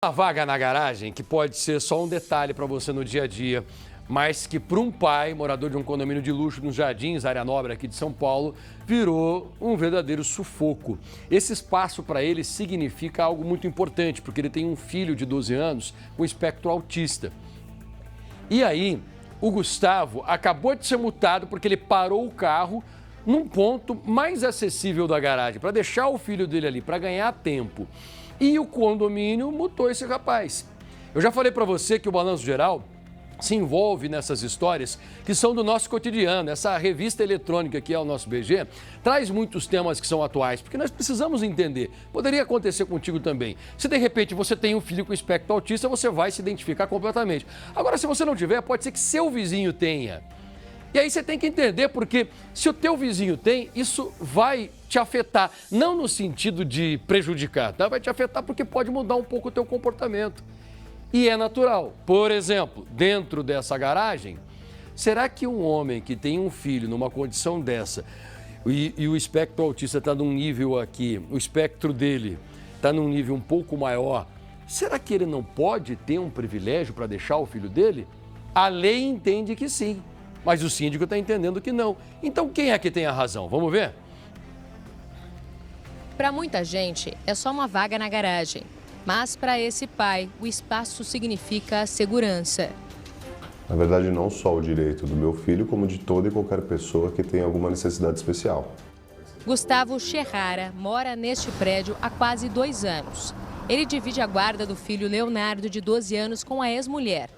Uma vaga na garagem que pode ser só um detalhe para você no dia a dia, mas que para um pai, morador de um condomínio de luxo nos Jardins, área nobre aqui de São Paulo, virou um verdadeiro sufoco. Esse espaço para ele significa algo muito importante, porque ele tem um filho de 12 anos com espectro autista. E aí, o Gustavo acabou de ser multado porque ele parou o carro num ponto mais acessível da garagem, para deixar o filho dele ali, para ganhar tempo. E o condomínio multou esse rapaz. Eu já falei para você que o Balanço Geral se envolve nessas histórias que são do nosso cotidiano. Essa revista eletrônica que é o nosso BG traz muitos temas que são atuais, porque nós precisamos entender. Poderia acontecer contigo também. Se de repente você tem um filho com espectro autista, você vai se identificar completamente. Agora, se você não tiver, pode ser que seu vizinho tenha. E aí você tem que entender, porque se o teu vizinho tem, isso vai te afetar, não no sentido de prejudicar, tá? Vai te afetar porque pode mudar um pouco o teu comportamento. E é natural. Por exemplo, dentro dessa garagem, será que um homem que tem um filho numa condição dessa e o espectro autista está num nível aqui, o espectro dele está num nível um pouco maior, será que ele não pode ter um privilégio para deixar o filho dele? A lei entende que sim. Mas o síndico está entendendo que não. Então, quem é que tem a razão? Vamos ver? Para muita gente, é só uma vaga na garagem. Mas para esse pai, o espaço significa segurança. Na verdade, não só o direito do meu filho, como de toda e qualquer pessoa que tenha alguma necessidade especial. Gustavo Cherrara mora neste prédio há quase 2 anos. Ele divide a guarda do filho Leonardo, de 12 anos, com a ex-mulher.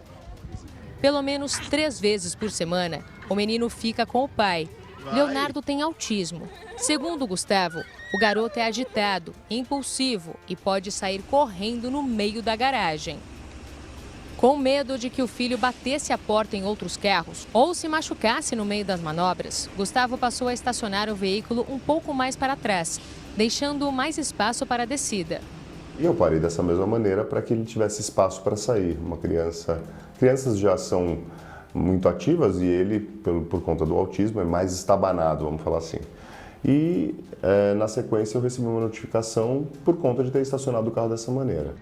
Pelo menos 3 vezes por semana, o menino fica com o pai. Leonardo tem autismo. Segundo Gustavo, o garoto é agitado, impulsivo e pode sair correndo no meio da garagem. Com medo de que o filho batesse a porta em outros carros ou se machucasse no meio das manobras, Gustavo passou a estacionar o veículo um pouco mais para trás, deixando mais espaço para a descida. E eu parei dessa mesma maneira para que ele tivesse espaço para sair. Crianças já são muito ativas e ele, por conta do autismo, é mais estabanado, vamos falar assim. E na sequência eu recebi uma notificação por conta de ter estacionado o carro dessa maneira.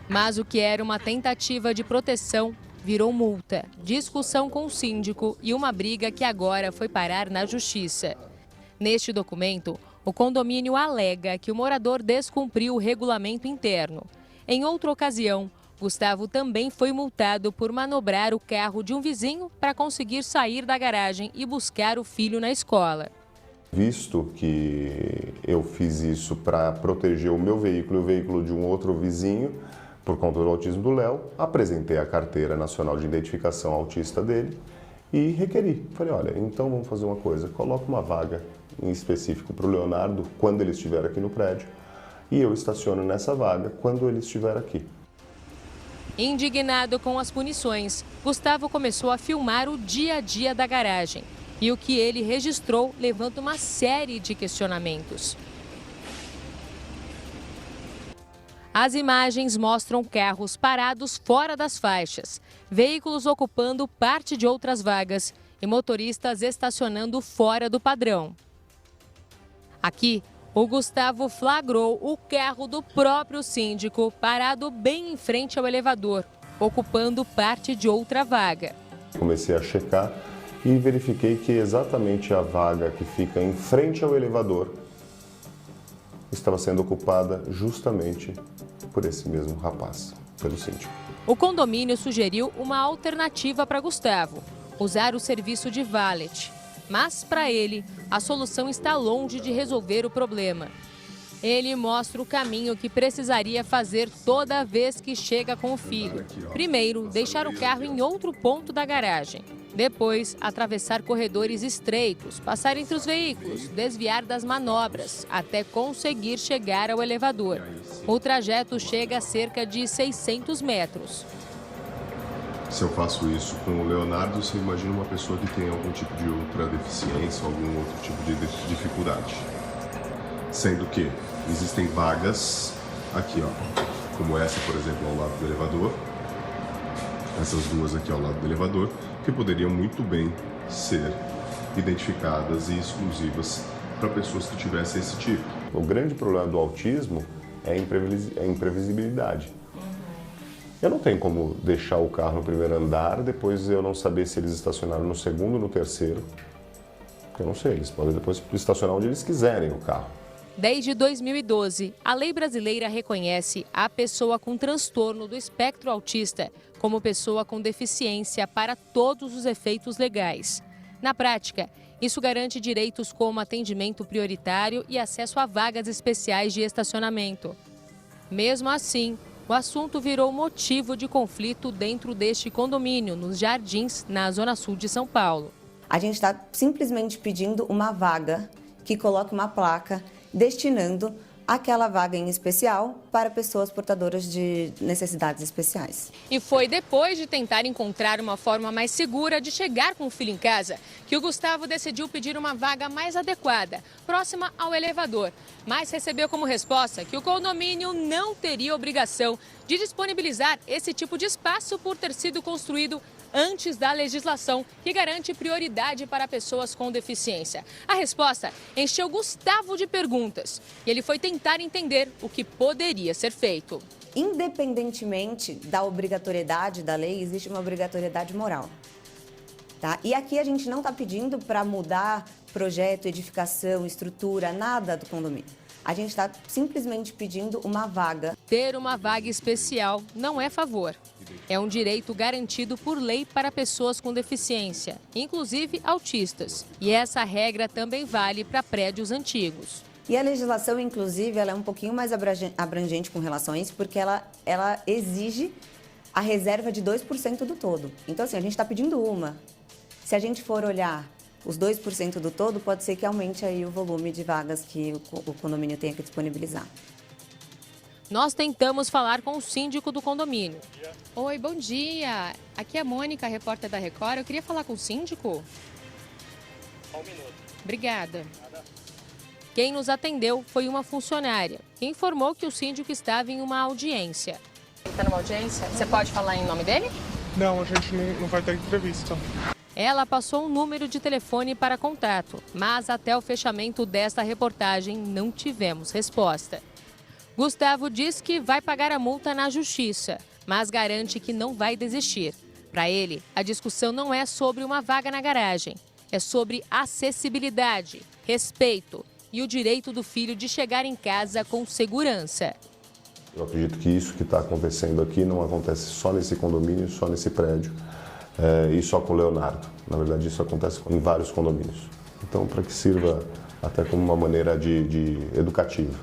Mas o que era uma tentativa de proteção virou multa, discussão com o síndico e uma briga que agora foi parar na justiça. Neste documento, o condomínio alega que o morador descumpriu o regulamento interno. Em outra ocasião, Gustavo também foi multado por manobrar o carro de um vizinho para conseguir sair da garagem e buscar o filho na escola. Visto que eu fiz isso para proteger o meu veículo e o veículo de um outro vizinho, por conta do autismo do Léo, apresentei a carteira nacional de identificação autista dele e requeri. Falei, olha, então vamos fazer uma coisa, coloca uma vaga em específico para o Leonardo quando ele estiver aqui no prédio e eu estaciono nessa vaga quando ele estiver aqui. Indignado com as punições, Gustavo começou a filmar o dia a dia da garagem. E o que ele registrou levanta uma série de questionamentos. As imagens mostram carros parados fora das faixas, veículos ocupando parte de outras vagas e motoristas estacionando fora do padrão. Aqui, o Gustavo flagrou o carro do próprio síndico parado bem em frente ao elevador, ocupando parte de outra vaga. Comecei a checar e verifiquei que exatamente a vaga que fica em frente ao elevador estava sendo ocupada justamente por esse mesmo rapaz, pelo síndico. O condomínio sugeriu uma alternativa para Gustavo, usar o serviço de valet. Mas, para ele, a solução está longe de resolver o problema. Ele mostra o caminho que precisaria fazer toda vez que chega com o filho. Primeiro, deixar o carro em outro ponto da garagem. Depois, atravessar corredores estreitos, passar entre os veículos, desviar das manobras, até conseguir chegar ao elevador. O trajeto chega a cerca de 600 metros. Se eu faço isso com o Leonardo, você imagina uma pessoa que tem algum tipo de outra deficiência, algum outro tipo de dificuldade. Sendo que existem vagas aqui, ó, como essa, por exemplo, ao lado do elevador, essas duas aqui ao lado do elevador, que poderiam muito bem ser identificadas e exclusivas para pessoas que tivessem esse tipo. O grande problema do autismo é a imprevisibilidade. Eu não tenho como deixar o carro no primeiro andar, depois eu não saber se eles estacionaram no segundo ou no terceiro. Eu não sei, eles podem depois estacionar onde eles quiserem o carro. Desde 2012, a lei brasileira reconhece a pessoa com transtorno do espectro autista como pessoa com deficiência para todos os efeitos legais. Na prática, isso garante direitos como atendimento prioritário e acesso a vagas especiais de estacionamento. Mesmo assim, o assunto virou motivo de conflito dentro deste condomínio, nos Jardins, na Zona Sul de São Paulo. A gente está simplesmente pedindo uma vaga que coloque uma placa destinando aquela vaga em especial para pessoas portadoras de necessidades especiais. E foi depois de tentar encontrar uma forma mais segura de chegar com o filho em casa que o Gustavo decidiu pedir uma vaga mais adequada, próxima ao elevador. Mas recebeu como resposta que o condomínio não teria obrigação de disponibilizar esse tipo de espaço por ter sido construído antes da legislação que garante prioridade para pessoas com deficiência. A resposta encheu Gustavo de perguntas e ele foi tentar entender o que poderia ser feito. Independentemente da obrigatoriedade da lei, existe uma obrigatoriedade moral. Tá? E aqui a gente não está pedindo para mudar projeto, edificação, estrutura, nada do condomínio. A gente está simplesmente pedindo uma vaga. Ter uma vaga especial não é favor. É um direito garantido por lei para pessoas com deficiência, inclusive autistas. E essa regra também vale para prédios antigos. E a legislação, inclusive, ela é um pouquinho mais abrangente com relação a isso, porque ela exige a reserva de 2% do todo. Então, assim, a gente está pedindo uma. Se a gente for olhar os 2% do todo, pode ser que aumente aí o volume de vagas que o condomínio tenha que disponibilizar. Nós tentamos falar com o síndico do condomínio. Oi, bom dia. Aqui é a Mônica, repórter da Record. Eu queria falar com o síndico. Só um minuto. Obrigada. Quem nos atendeu foi uma funcionária, que informou que o síndico estava em uma audiência. Ele está numa audiência? Você pode falar em nome dele? Não, a gente não vai ter entrevista. Ela passou um número de telefone para contato, mas até o fechamento desta reportagem não tivemos resposta. Gustavo diz que vai pagar a multa na justiça, mas garante que não vai desistir. Para ele, a discussão não é sobre uma vaga na garagem, é sobre acessibilidade, respeito e o direito do filho de chegar em casa com segurança. Eu acredito que isso que está acontecendo aqui não acontece só nesse condomínio, só nesse prédio. E só com o Leonardo. Na verdade, isso acontece em vários condomínios. Então, para que sirva até como uma maneira de educativa.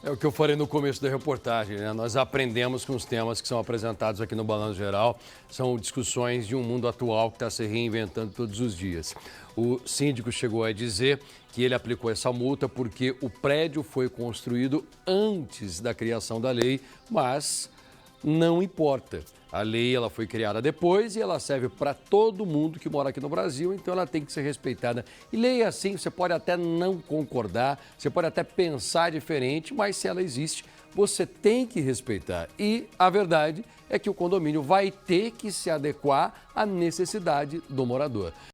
É o que eu falei no começo da reportagem, né? Nós aprendemos com os temas que são apresentados aqui no Balanço Geral. São discussões de um mundo atual que está se reinventando todos os dias. O síndico chegou a dizer que ele aplicou essa multa porque o prédio foi construído antes da criação da lei, mas não importa. A lei ela foi criada depois e ela serve para todo mundo que mora aqui no Brasil, então ela tem que ser respeitada. E lei assim, você pode até não concordar, você pode até pensar diferente, mas se ela existe, você tem que respeitar. E a verdade é que o condomínio vai ter que se adequar à necessidade do morador.